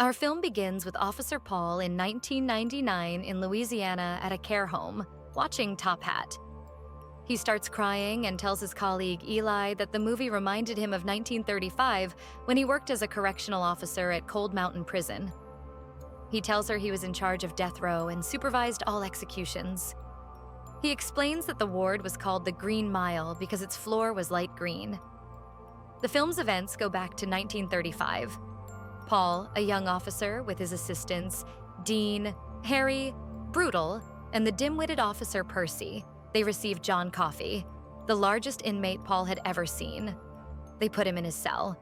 Our film begins with Officer Paul in 1999 in Louisiana at a care home, watching Top Hat. He starts crying and tells his colleague Eli that the movie reminded him of 1935 when he worked as a correctional officer at Cold Mountain Prison. He tells her he was in charge of death row and supervised all executions. He explains that the ward was called the Green Mile because its floor was light green. The film's events go back to 1935. Paul, a young officer with his assistants, Dean, Harry, Brutal, and the dim-witted officer Percy, they receive John Coffey, the largest inmate Paul had ever seen. They put him in his cell.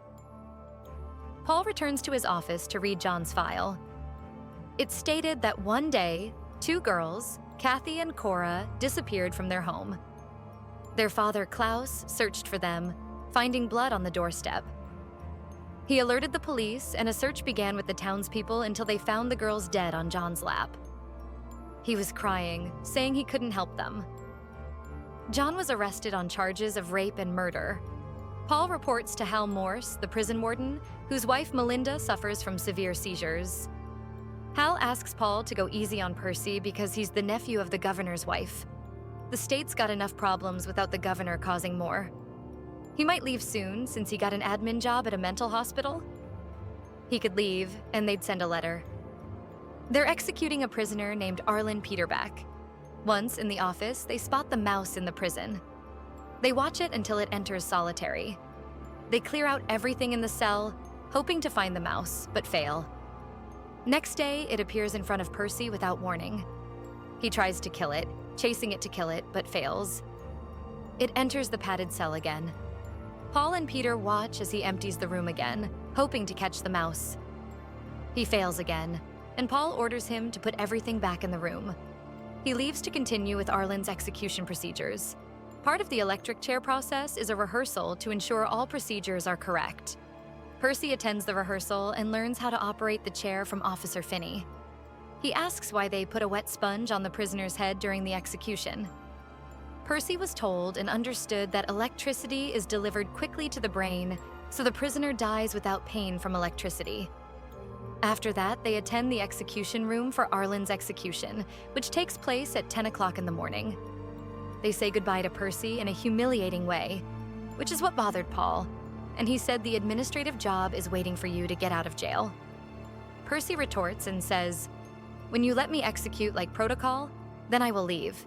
Paul returns to his office to read John's file. It's stated that one day, 2 girls, Kathy and Cora, disappeared from their home. Their father, Klaus, searched for them, finding blood on the doorstep. He alerted the police, and a search began with the townspeople until they found the girls dead on John's lap. He was crying, saying he couldn't help them. John was arrested on charges of rape and murder. Paul reports to Hal Morse, the prison warden, whose wife Melinda suffers from severe seizures. Hal asks Paul to go easy on Percy because he's the nephew of the governor's wife. The state's got enough problems without the governor causing more. He might leave soon since he got an admin job at a mental hospital. He could leave, and they'd send a letter. They're executing a prisoner named Arlen Peterback. Once in the office, they spot the mouse in the prison. They watch it until it enters solitary. They clear out everything in the cell, hoping to find the mouse, but fail. Next day, it appears in front of Percy without warning. He tries to kill it, chasing it to kill it, but fails. It enters the padded cell again. Paul and Peter watch as he empties the room again, hoping to catch the mouse. He fails again, and Paul orders him to put everything back in the room. He leaves to continue with Arlen's execution procedures. Part of the electric chair process is a rehearsal to ensure all procedures are correct. Percy attends the rehearsal and learns how to operate the chair from Officer Finney. He asks why they put a wet sponge on the prisoner's head during the execution. Percy was told and understood that electricity is delivered quickly to the brain, so the prisoner dies without pain from electricity. After that, they attend the execution room for Arlen's execution, which takes place at 10 o'clock in the morning. They say goodbye to Percy in a humiliating way, which is what bothered Paul, and he said the administrative job is waiting for you to get out of jail. Percy retorts and says, "When you let me execute like protocol, then I will leave."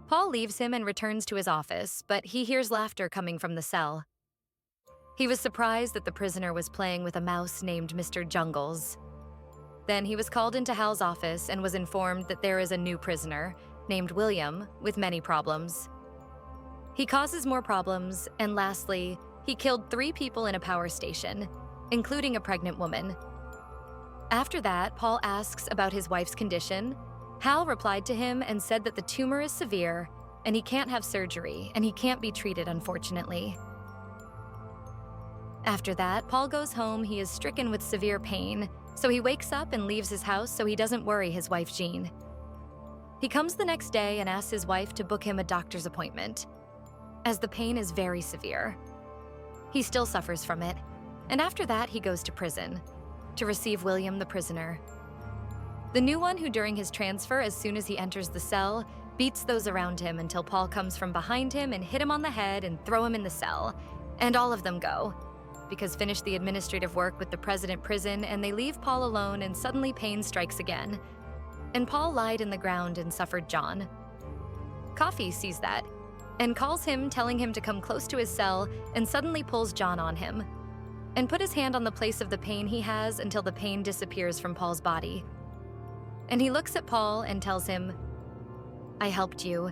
Paul leaves him and returns to his office, but he hears laughter coming from the cell. He was surprised that the prisoner was playing with a mouse named Mr. Jungles. Then he was called into Hal's office and was informed that there is a new prisoner, named William, with many problems. He causes more problems, and lastly, he killed 3 people in a power station, including a pregnant woman. After that, Paul asks about his wife's condition. Hal replied to him and said that the tumor is severe, and he can't have surgery, and he can't be treated, unfortunately. After that, Paul goes home. He is stricken with severe pain, so he wakes up and leaves his house so he doesn't worry his wife, Jean. He comes the next day and asks his wife to book him a doctor's appointment, as the pain is very severe. He still suffers from it, and after that, he goes to prison to receive William the prisoner. The new one who during his transfer, as soon as he enters the cell, beats those around him until Paul comes from behind him and hit him on the head and throw him in the cell. And all of them go, because finish the administrative work with the president prison and they leave Paul alone and suddenly pain strikes again. And Paul lied in the ground and suffered John. Coffey sees that and calls him, telling him to come close to his cell, and suddenly pulls John on him and put his hand on the place of the pain he has until the pain disappears from Paul's body. And he looks at Paul and tells him, "I helped you."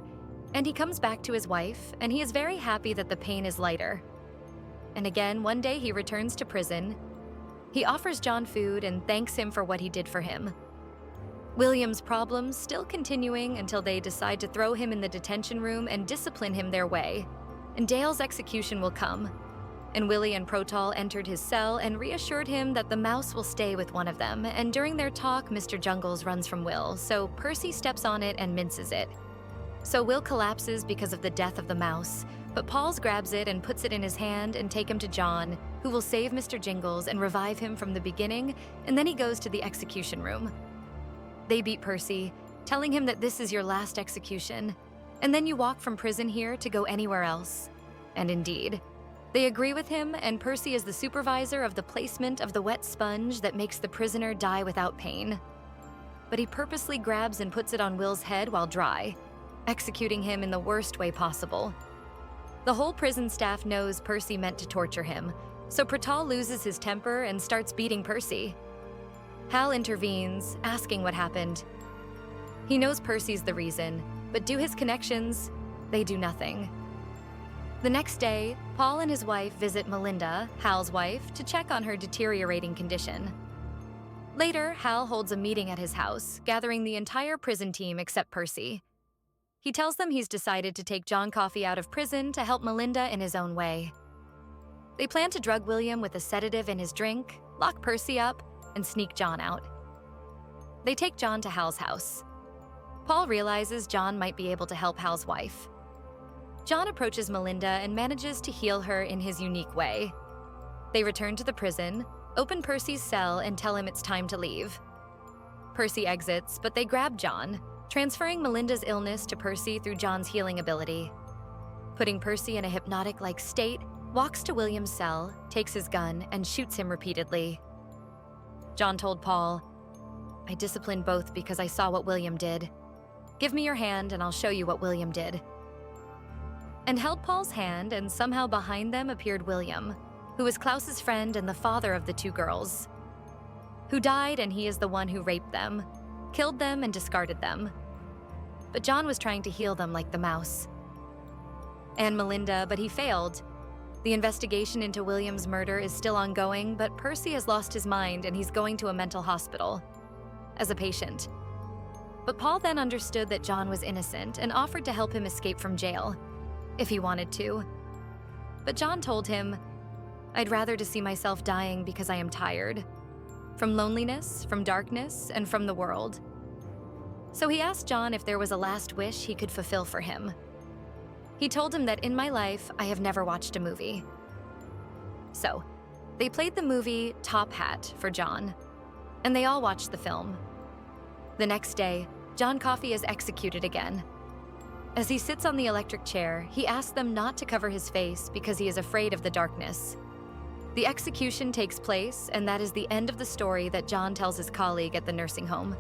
And he comes back to his wife, and he is very happy that the pain is lighter. And again, one day he returns to prison. He offers John food and thanks him for what he did for him. William's problems still continuing until they decide to throw him in the detention room and discipline him their way. And Dale's execution will come. And Willie and Protal entered his cell and reassured him that the mouse will stay with one of them, and during their talk, Mr. Jungles runs from Will, so Percy steps on it and minces it. So Will collapses because of the death of the mouse, But Paul's grabs it and puts it in his hand and take him to John, who will save Mr. Jingles and revive him from the beginning, and then he goes to the execution room. They beat Percy, telling him that this is your last execution, and then you walk from prison here to go anywhere else. And indeed, they agree with him, and Percy is the supervisor of the placement of the wet sponge that makes the prisoner die without pain. But he purposely grabs and puts it on Will's head while dry, executing him in the worst way possible. The whole prison staff knows Percy meant to torture him, so Pratal loses his temper and starts beating Percy. Hal intervenes, asking what happened. He knows Percy's the reason, but due his connections, they do nothing. The next day, Paul and his wife visit Melinda, Hal's wife, to check on her deteriorating condition. Later, Hal holds a meeting at his house, gathering the entire prison team except Percy. He tells them he's decided to take John Coffey out of prison to help Melinda in his own way. They plan to drug William with a sedative in his drink, lock Percy up, and sneak John out. They take John to Hal's house. Paul realizes John might be able to help Hal's wife. John approaches Melinda and manages to heal her in his unique way. They return to the prison, open Percy's cell, and tell him it's time to leave. Percy exits, but they grab John, transferring Melinda's illness to Percy through John's healing ability. Putting Percy in a hypnotic-like state, walks to William's cell, takes his gun, and shoots him repeatedly. John told Paul, "I disciplined both because I saw what William did. Give me your hand and I'll show you what William did." And held Paul's hand, and somehow behind them appeared William, who was Klaus's friend and the father of the two girls, who died, and he is the one who raped them, killed them, and discarded them. But John was trying to heal them like the mouse. And Melinda, but he failed. The investigation into William's murder is still ongoing, but Percy has lost his mind and he's going to a mental hospital as a patient. But Paul then understood that John was innocent and offered to help him escape from jail, if he wanted to. But John told him, "I'd rather to see myself dying because I am tired. From loneliness, from darkness, and from the world." So he asked John if there was a last wish he could fulfill for him. He told him that in my life, I have never watched a movie. So, they played the movie Top Hat for John, and they all watched the film. The next day, John Coffey is executed again. As he sits on the electric chair, he asks them not to cover his face because he is afraid of the darkness. The execution takes place, and that is the end of the story that John tells his colleague at the nursing home.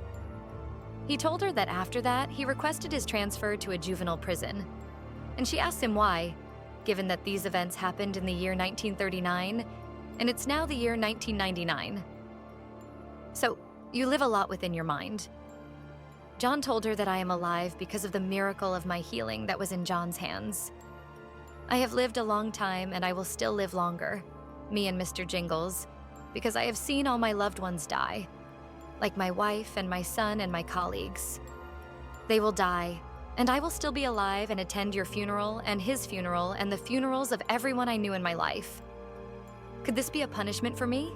He told her that after that, he requested his transfer to a juvenile prison. And she asks him why, given that these events happened in the year 1939, and it's now the year 1999. So, you live a lot within your mind. John told her that I am alive because of the miracle of my healing that was in John's hands. I have lived a long time, and I will still live longer, me and Mr. Jingles, because I have seen all my loved ones die, like my wife and my son and my colleagues. They will die, and I will still be alive and attend your funeral and his funeral and the funerals of everyone I knew in my life. Could this be a punishment for me?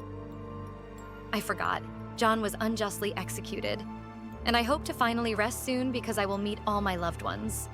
I forgot. John was unjustly executed, and I hope to finally rest soon because I will meet all my loved ones.